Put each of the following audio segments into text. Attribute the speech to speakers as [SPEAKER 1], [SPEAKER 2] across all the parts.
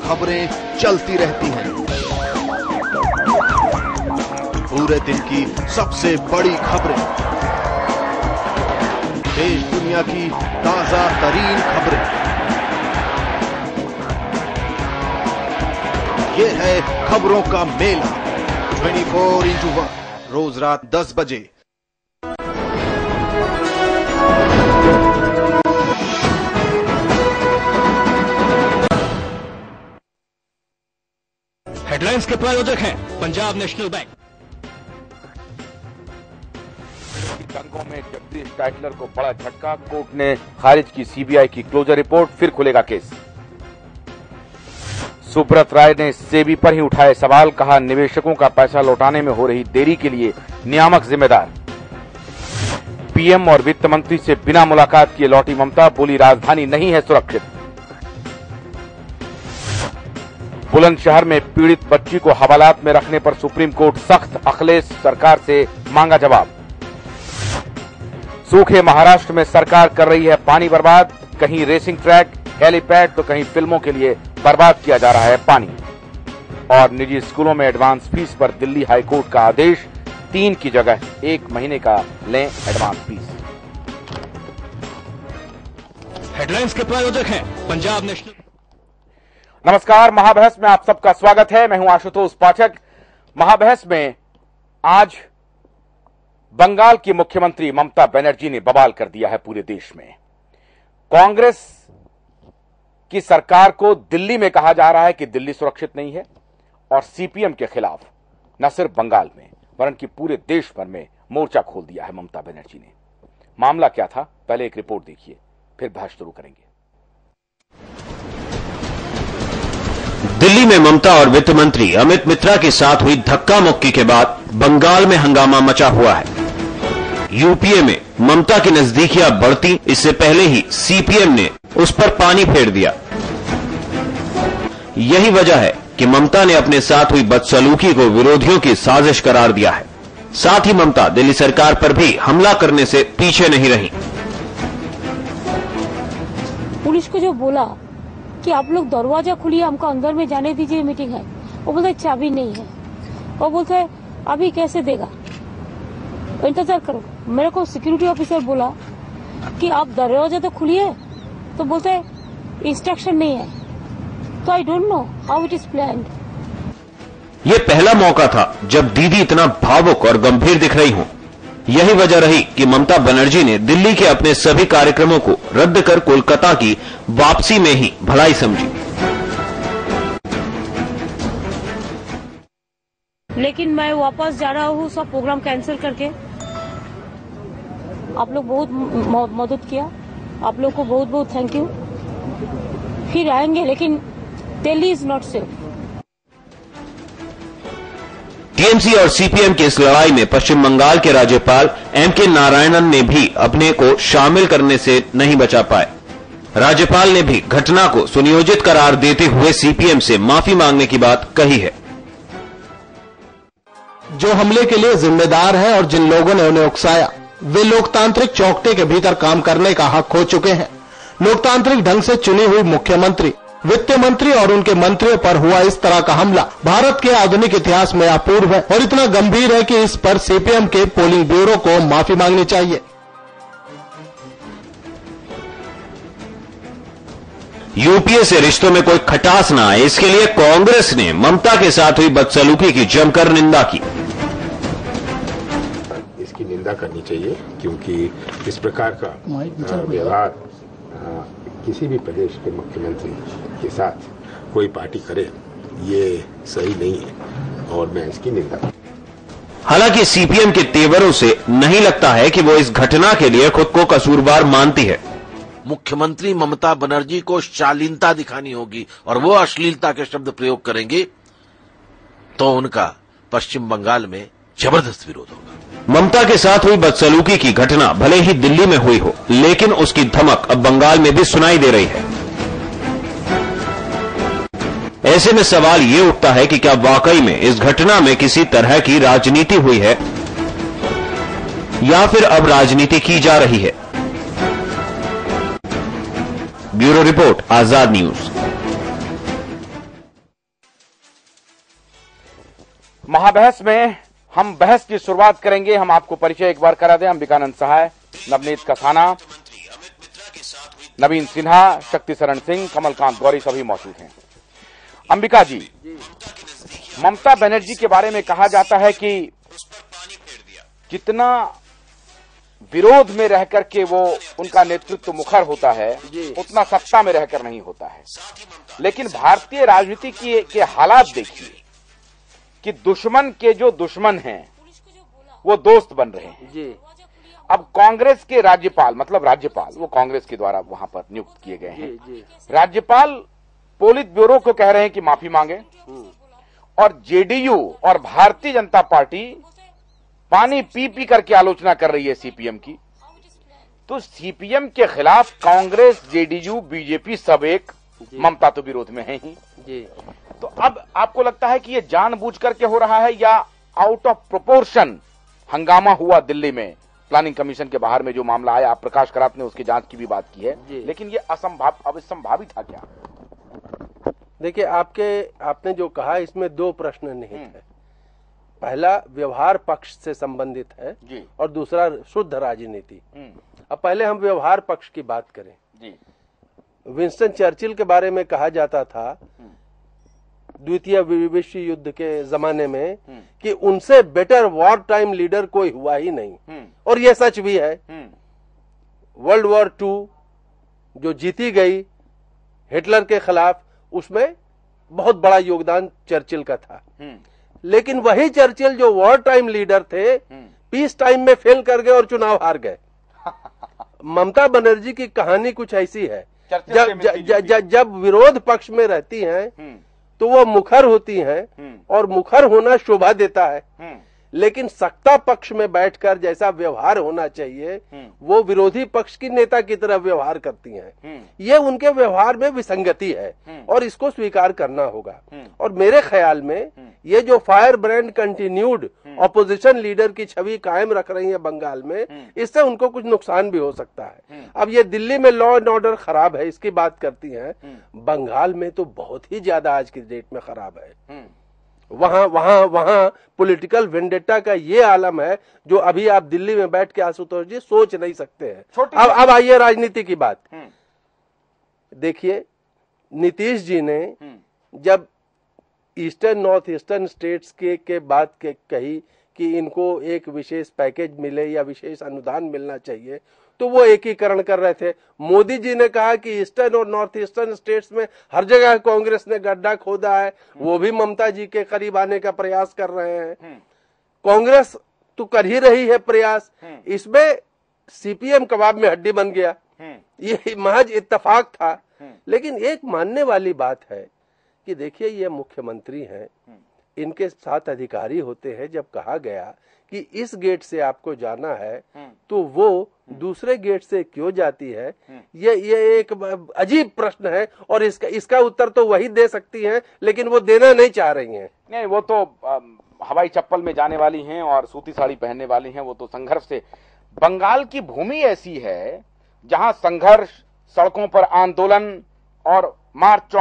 [SPEAKER 1] खबरें चलती रहती हैं। पूरे दिन की सबसे बड़ी खबरें, देश दुनिया की ताजा तरीन खबरें, ये है खबरों का मेला 24x1, रोज रात 10 बजे।
[SPEAKER 2] हेडलाइंस के प्रायोजक हैं पंजाब नेशनल बैंक।
[SPEAKER 3] दंगों में जगदीश टाइटलर को बड़ा झटका, कोर्ट ने खारिज की सीबीआई की क्लोजर रिपोर्ट, फिर खुलेगा केस। सुब्रत राय ने सेबी पर ही उठाए सवाल, कहा निवेशकों का पैसा लौटाने में हो रही देरी के लिए नियामक जिम्मेदार। पीएम और वित्त मंत्री से बिना मुलाकात किए लौटी ममता, बोली राजधानी नहीं है सुरक्षित। बुलंदशहर में पीड़ित बच्ची को हवालात में रखने पर सुप्रीम कोर्ट सख्त, अखिलेश सरकार से मांगा जवाब। सूखे महाराष्ट्र में सरकार कर रही है पानी बर्बाद, कहीं रेसिंग ट्रैक, हेलीपैड तो कहीं फिल्मों के लिए बर्बाद किया जा रहा है पानी। और निजी स्कूलों में एडवांस फीस पर दिल्ली हाईकोर्ट का आदेश, 3 की जगह 1 महीने का लें एडवांस फीस।
[SPEAKER 2] हेडलाइंस के प्रायोजक हैं पंजाब नेशनल।
[SPEAKER 3] नमस्कार, महाबहस में आप सबका स्वागत है। मैं हूं आशुतोष पाठक। महाबहस में आज बंगाल की मुख्यमंत्री ममता बनर्जी ने बवाल कर दिया है पूरे देश में। कांग्रेस की सरकार को दिल्ली में कहा जा रहा है कि दिल्ली सुरक्षित नहीं है, और सीपीएम के खिलाफ न सिर्फ बंगाल में वरन कि पूरे देश भर में मोर्चा खोल दिया है ममता बनर्जी ने। मामला क्या था, पहले एक रिपोर्ट देखिए, फिर बहस शुरू करेंगे।
[SPEAKER 4] दिल्ली में ममता और वित्त मंत्री अमित मित्रा के साथ हुई धक्का मुक्की के बाद बंगाल में हंगामा मचा हुआ है। यूपीए में ममता की नजदीकियां बढ़ती, इससे पहले ही सीपीएम ने उस पर पानी फेर दिया। यही वजह है कि ममता ने अपने साथ हुई बदसलूकी को विरोधियों की साजिश करार दिया है। साथ ही ममता दिल्ली सरकार पर भी हमला करने से पीछे नहीं रही।
[SPEAKER 5] पुलिस को जो बोला कि आप लोग दरवाजा खुलिए, हमको अंदर में जाने दीजिए, मीटिंग है, वो बोलते चाबी नहीं है। वो बोलते अभी कैसे देगा, इंतजार करो। मेरे को सिक्योरिटी ऑफिसर बोला कि आप दरवाजा तो खुलिए, तो बोलते इंस्ट्रक्शन नहीं है। तो I don't know how it is planned.
[SPEAKER 4] ये पहला मौका था जब दीदी इतना भावुक और गंभीर दिख रही हूं। यही वजह रही कि ममता बनर्जी ने दिल्ली के अपने सभी कार्यक्रमों को रद्द कर कोलकाता की वापसी में ही भलाई समझी।
[SPEAKER 5] लेकिन मैं वापस जा रहा हूँ सब प्रोग्राम कैंसिल करके। आप लोग बहुत मदद किया, आप लोग को बहुत बहुत थैंक यू। फिर आएंगे, लेकिन Delhi is not safe.
[SPEAKER 4] TMC और सीपीएम की इस लड़ाई में पश्चिम बंगाल के राज्यपाल एमके नारायणन ने भी अपने को शामिल करने से नहीं बचा पाए। राज्यपाल ने भी घटना को सुनियोजित करार देते हुए सीपीएम से माफी मांगने की बात कही है।
[SPEAKER 6] जो हमले के लिए जिम्मेदार हैं और जिन लोगों ने उन्हें उकसाया, वे लोकतांत्रिक चौकटे के भीतर काम करने का हक खो चुके हैं। लोकतांत्रिक ढंग से चुनी हुई मुख्यमंत्री, वित्त मंत्री और उनके मंत्रियों पर हुआ इस तरह का हमला भारत के आधुनिक इतिहास में अपूर्व है और इतना गंभीर है कि इस पर सीपीएम के पोलिंग ब्यूरो को माफी मांगनी चाहिए।
[SPEAKER 4] यूपीए से रिश्तों में कोई खटास न आए, इसके लिए कांग्रेस ने ममता के साथ हुई बदसलूकी की जमकर निंदा की।
[SPEAKER 7] इसकी निंदा करनी चाहिए, क्योंकि इस प्रकार का व्यवहार किसी भी प्रदेश के मुख्यमंत्री के साथ कोई पार्टी करे, ये सही नहीं है और मैं इसकी निंदा करता हूं।
[SPEAKER 4] हालांकि सीपीएम के तेवरों से नहीं लगता है कि वो इस घटना के लिए खुद को कसूरवार मानती है।
[SPEAKER 8] मुख्यमंत्री ममता बनर्जी को शालीनता दिखानी होगी और वो अश्लीलता के शब्द प्रयोग करेंगे तो उनका पश्चिम बंगाल में जबरदस्त विरोध होगा।
[SPEAKER 4] ममता के साथ हुई बदसलूकी की घटना भले ही दिल्ली में हुई हो, लेकिन उसकी धमक अब बंगाल में भी सुनाई दे रही है। ऐसे में सवाल ये उठता है कि क्या वाकई में इस घटना में किसी तरह की राजनीति हुई है या फिर अब राजनीति की जा रही है। ब्यूरो रिपोर्ट, आजाद न्यूज।
[SPEAKER 3] महाबहस में हम बहस की शुरुआत करेंगे। हम आपको परिचय एक बार करा दें। अंबिकानंद सहाय, नवनीत कसाना, नवीन सिन्हा, शक्ति शरण सिंह, कमलकांत गौरी सभी मौजूद हैं। अंबिका जी, ममता बनर्जी के बारे में कहा जाता है कि जितना विरोध में रहकर के वो उनका नेतृत्व मुखर होता है उतना सत्ता में रहकर नहीं होता है। लेकिन भारतीय राजनीति के हालात देखिए कि दुश्मन के जो दुश्मन हैं वो दोस्त बन रहे हैं जी। अब कांग्रेस के राज्यपाल, मतलब राज्यपाल वो कांग्रेस के द्वारा वहां पर नियुक्त किए गए हैं, राज्यपाल पोलित ब्यूरो को कह रहे हैं कि माफी मांगे, और जेडीयू और भारतीय जनता पार्टी पानी पी पी करके आलोचना कर रही है सीपीएम की। तो सीपीएम के खिलाफ कांग्रेस, जेडीयू, बीजेपी सब एक, ममता तो विरोध में है ही जी। तो अब आपको लगता है कि ये जानबूझ करके हो रहा है या आउट ऑफ प्रोपोर्शन हंगामा हुआ दिल्ली में प्लानिंग कमीशन के बाहर में जो मामला आया? आप प्रकाश करात ने उसकी जांच की भी बात की है, लेकिन ये असंभावित था क्या?
[SPEAKER 9] देखिए, आपने जो कहा इसमें दो प्रश्न निहित है। पहला व्यवहार पक्ष से संबंधित है जी, और दूसरा शुद्ध राजनीति। अब पहले हम व्यवहार पक्ष की बात करें जी। विंस्टन चर्चिल के बारे में कहा जाता था द्वितीय विश्व युद्ध के जमाने में कि उनसे बेटर वॉर टाइम लीडर कोई हुआ ही नहीं, और यह सच भी है। वर्ल्ड वॉर 2 जो जीती गई हिटलर के खिलाफ, उसमें बहुत बड़ा योगदान चर्चिल का था। लेकिन वही चर्चिल जो वॉर टाइम लीडर थे, पीस टाइम में फेल कर गए और चुनाव हार गए। ममता बनर्जी की कहानी कुछ ऐसी है, जब विरोध पक्ष में रहती हैं तो वो मुखर होती हैं और मुखर होना शोभा देता है, लेकिन सत्ता पक्ष में बैठकर जैसा व्यवहार होना चाहिए वो विरोधी पक्ष की नेता की तरह व्यवहार करती हैं। ये उनके व्यवहार में विसंगति है और इसको स्वीकार करना होगा। और मेरे ख्याल में ये जो fire brand continued opposition leader की छवि कायम रख रही है बंगाल में, इससे उनको कुछ नुकसान भी हो सकता है। अब ये दिल्ली में लॉ एंड ऑर्डर खराब है इसकी बात करती हैं, बंगाल में तो बहुत ही ज्यादा आज की डेट में खराब है। वहां पॉलिटिकल वेंडेटा का ये आलम है जो अभी आप दिल्ली में बैठ के आशुतोष जी सोच नहीं सकते हैं। अब आइए राजनीति की बात देखिए। नीतीश जी ने जब ईस्टर्न नॉर्थ ईस्टर्न स्टेट्स के बात कही कि इनको एक विशेष पैकेज मिले या विशेष अनुदान मिलना चाहिए, तो वो एकीकरण कर रहे थे। मोदी जी ने कहा कि ईस्टर्न और नॉर्थ ईस्टर्न स्टेट्स में हर जगह कांग्रेस ने गड्ढा खोदा है, वो भी ममता जी के करीब आने का प्रयास कर रहे हैं। कांग्रेस तो कर ही रही है प्रयास, इसमें सीपीएम कबाब में हड्डी बन गया, ये महज इत्तेफाक था। लेकिन एक मानने वाली बात है कि देखिए ये मुख्यमंत्री हैं, इनके साथ अधिकारी होते हैं। जब कहा गया कि इस गेट से आपको जाना है तो वो दूसरे गेट से क्यों जाती है, ये एक अजीब प्रश्न है और इसका उत्तर तो वही दे सकती हैं, लेकिन वो देना नहीं चाह रही हैं।
[SPEAKER 3] नहीं, वो तो हवाई चप्पल में जाने वाली हैं और सूती साड़ी पहनने वाली हैं। वो तो संघर्ष से, बंगाल की भूमि ऐसी है जहां संघर्ष, सड़कों पर आंदोलन और मार्च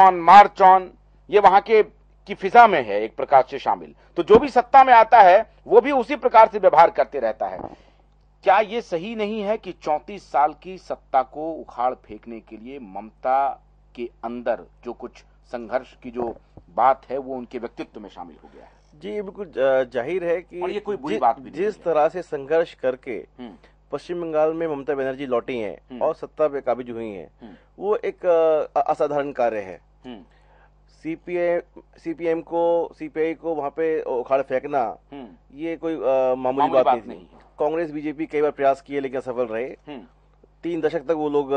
[SPEAKER 3] ऑन ये वहां की फिजा में है एक प्रकार से शामिल। तो जो भी सत्ता में आता है वो भी उसी प्रकार से व्यवहार करते रहता है। क्या ये सही नहीं है कि 34 साल की सत्ता को उखाड़ फेंकने के लिए ममता के अंदर जो कुछ संघर्ष की जो बात है वो उनके व्यक्तित्व में शामिल हो गया है?
[SPEAKER 10] जी बिल्कुल जाहिर है कि
[SPEAKER 3] और ये कोई बुरी बात भी नहीं
[SPEAKER 10] जिस तरह से संघर्ष करके पश्चिम बंगाल में ममता बनर्जी लौटी हैं और सत्ता पे काबिज हुई हैं, वो एक असाधारण कार्य है। सीपीएम को, सीपीआई को वहां पे उखाड़ फेंकना ये कोई मामूली बात नहीं है। कांग्रेस बीजेपी कई बार प्रयास किए लेकिन असफल रहे। 3 दशक तक वो लोग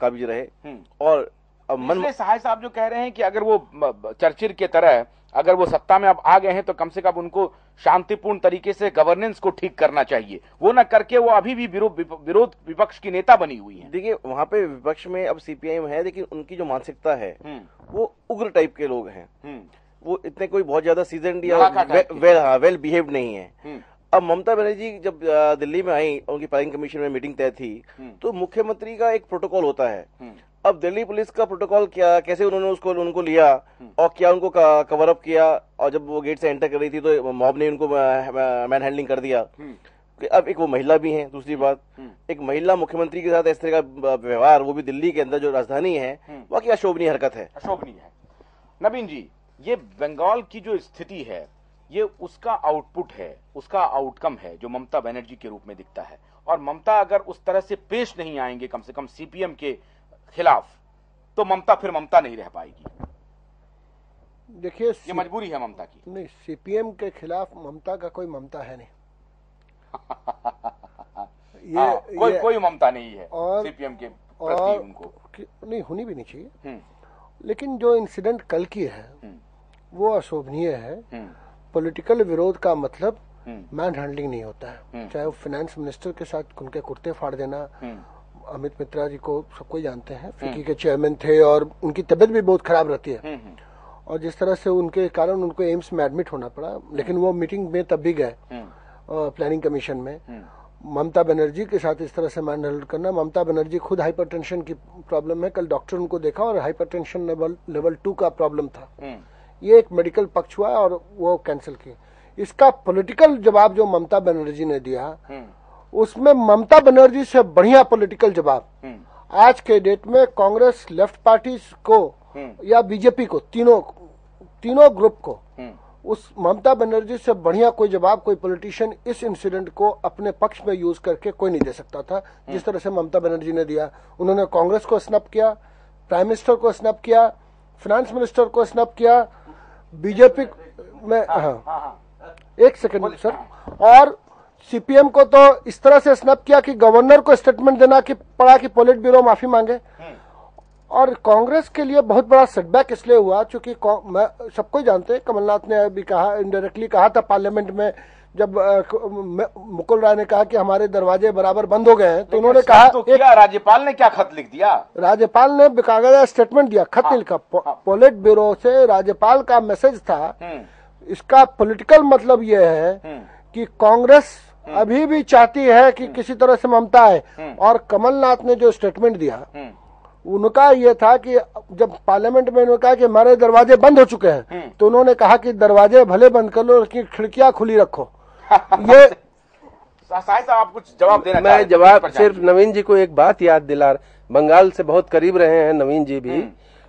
[SPEAKER 10] काबिज रहे। और
[SPEAKER 3] सहाय साहब जो कह रहे हैं कि अगर वो चर्चिल के तरह अगर वो सत्ता में अब आ गए हैं तो कम से कम उनको शांतिपूर्ण तरीके से गवर्नेंस को ठीक करना चाहिए, वो न करके वो अभी भी विरोध विपक्ष की नेता बनी हुई है।
[SPEAKER 10] देखिए वहां पे विपक्ष में अब सीपीआईएम है, लेकिन उनकी जो मानसिकता है वो उग्र टाइप के लोग हैं। वो इतने कोई बहुत ज्यादा सीजनड या वेल बिहेव्ड नहीं है। अब ममता बनर्जी जब दिल्ली में आई, उनकी प्लानिंग कमीशन में मीटिंग तय थी, तो मुख्यमंत्री का एक प्रोटोकॉल होता है अब दिल्ली पुलिस का प्रोटोकॉल क्या, कैसे उन्होंने उनको लिया और क्या उनको कवर अप किया, और जब वो गेट से एंटर कर रही थी तो मॉब ने उनको मैन हैंडलिंग कर दिया। कि अब एक वो महिला भी है, दूसरी बात एक महिला मुख्यमंत्री के साथ इस तरह का व्यवहार, वो भी दिल्ली के अंदर जो राजधानी है, वाकई अशोभनीय हरकत है।
[SPEAKER 3] अशोभनीय है। नवीन जी, ये बंगाल की जो स्थिति है ये उसका आउटपुट है, उसका आउटकम है जो ममता बनर्जी के रूप में दिखता है। और ममता अगर उस तरह से पेश नहीं आएंगे कम से कम सीपीएम के खिलाफ, तो ममता फिर ममता नहीं रह पाएगी।
[SPEAKER 11] देखिए
[SPEAKER 3] ये मजबूरी है ममता की।
[SPEAKER 11] नहीं, सीपीएम के खिलाफ ममता का कोई ममता है नहीं।
[SPEAKER 3] कोई ममता नहीं है और सीपीएम के प्रति उनको
[SPEAKER 11] नहीं होनी भी नहीं चाहिए। लेकिन जो इंसिडेंट कल की है वो अशोभनीय है। पॉलिटिकल विरोध का मतलब मैन हैंडलिंग नहीं होता है, चाहे वो फाइनेंस मिनिस्टर के साथ उनके कुर्ते फाड़ देना। अमित मित्रा जी को सबको जानते हैं, फिक्की के चेयरमैन थे और उनकी तबीयत भी बहुत खराब रहती है और जिस तरह से उनके कारण उनको एम्स में एडमिट होना पड़ा, लेकिन वो मीटिंग में तब भी गए प्लानिंग कमीशन में। ममता बनर्जी के साथ इस तरह से मैन हैंडल करना, ममता बनर्जी खुद हाइपरटेंशन की प्रॉब्लम है, कल डॉक्टर उनको देखा और हाइपरटेंशन लेवल 2 का प्रॉब्लम था। ये एक मेडिकल पक्ष हुआ और वो कैंसिल की। इसका पॉलिटिकल जवाब जो ममता बनर्जी ने दिया, उसमें ममता बनर्जी से बढ़िया पॉलिटिकल जवाब आज के डेट में कांग्रेस, लेफ्ट पार्टी को या बीजेपी को, तीनों ग्रुप को उस ममता बनर्जी से बढ़िया कोई जवाब कोई पॉलिटिशियन इस इंसिडेंट को अपने पक्ष में यूज करके कोई नहीं दे सकता था, जिस तरह से ममता बनर्जी ने दिया। उन्होंने कांग्रेस को स्नप किया, प्राइम मिनिस्टर को स्नप किया, फाइनेंस मिनिस्टर को स्नप किया, बीजेपी में एक सेकंड सर, और सीपीएम को तो इस तरह से स्नप किया कि गवर्नर को स्टेटमेंट देना कि पड़ा कि पोलिट ब्यूरो माफी मांगे। और कांग्रेस के लिए बहुत बड़ा सेटबैक इसलिए हुआ क्योंकि सबको जानते हैं, कमलनाथ ने भी कहा, इनडायरेक्टली कहा था पार्लियामेंट में, जब मुकुल राय ने कहा कि हमारे दरवाजे बराबर बंद हो गए हैं, तो उन्होंने कहा
[SPEAKER 3] तो क्या राज्यपाल ने क्या खत लिख दिया?
[SPEAKER 11] राज्यपाल ने बेकायदा स्टेटमेंट दिया, खत नहीं लिखा। पोलिट ब्यूरो से राज्यपाल का मैसेज था। इसका पॉलिटिकल मतलब यह है कि कांग्रेस अभी भी चाहती है कि किसी तरह से ममता है, और कमलनाथ ने जो स्टेटमेंट दिया उनका ये था कि जब पार्लियामेंट में उन्होंने कहा कि हमारे दरवाजे बंद हो चुके हैं, तो उन्होंने कहा कि दरवाजे भले बंद कर लो लेकिन खिड़कियां खुली रखो। ये
[SPEAKER 3] साहिब आप कुछ जवाब देना?
[SPEAKER 9] मैं जवाब सिर्फ नवीन जी को एक बात याद दिला, बंगाल से बहुत करीब रहे हैं नवीन जी भी,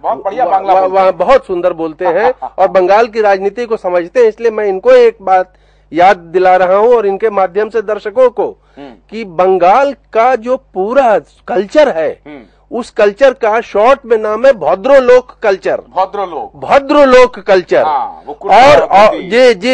[SPEAKER 3] बहुत बढ़िया बांग्ला
[SPEAKER 9] वहाँ बहुत सुंदर बोलते हैं और बंगाल की राजनीति को समझते हैं, इसलिए मैं इनको एक बात याद दिला रहा हूँ और इनके माध्यम से दर्शकों को कि बंगाल का जो पूरा कल्चर है, उस कल्चर का शॉर्ट में नाम है भद्रोलोक कल्चर। भद्रोलोक कल्चर। और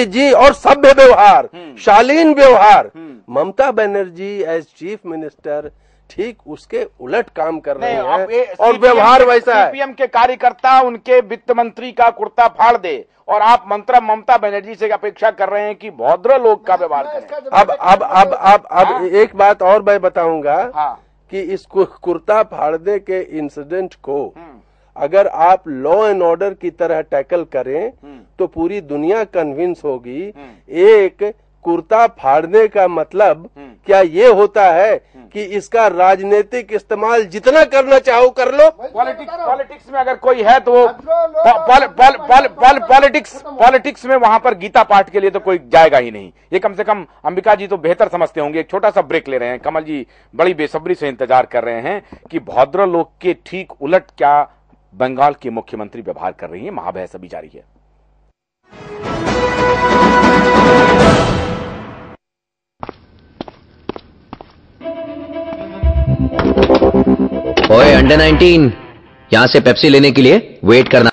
[SPEAKER 9] जी और सभ्य व्यवहार, शालीन व्यवहार। Mamata Banerjee as chief minister ठीक उसके उलट काम कर रहे हैं और व्यवहार वैसा है।
[SPEAKER 3] सीपीएम के कार्यकर्ता उनके वित्त मंत्री का कुर्ता फाड़ दे और आप ममता बनर्जी से अपेक्षा कर रहे हैं कि भद्रोलोक का व्यवहार करें।
[SPEAKER 9] अब एक बात और मैं बताऊंगा कि इस कुर्ता फाड़ने के इंसिडेंट को अगर आप लॉ एंड ऑर्डर की तरह टैकल करें तो पूरी दुनिया कन्विंस होगी। एक कुर्ता फाड़ने का मतलब क्या ये होता है कि इसका राजनीतिक इस्तेमाल जितना करना चाहो कर लो?
[SPEAKER 3] पॉलिटिक्स में अगर कोई है तो पॉलिटिक्स में वहां पर गीता पाठ के लिए तो कोई जाएगा ही नहीं। ये कम से कम अंबिका जी तो बेहतर समझते होंगे। एक छोटा सा ब्रेक ले रहे हैं। कमल जी बड़ी बेसब्री से इंतजार कर रहे हैं कि भद्रोलोक के ठीक उलट क्या बंगाल की मुख्यमंत्री व्यवहार कर रही है। महाबहस अभी जारी है।
[SPEAKER 12] ओए अंडर 19 यहां से पेप्सी लेने के लिए वेट करना।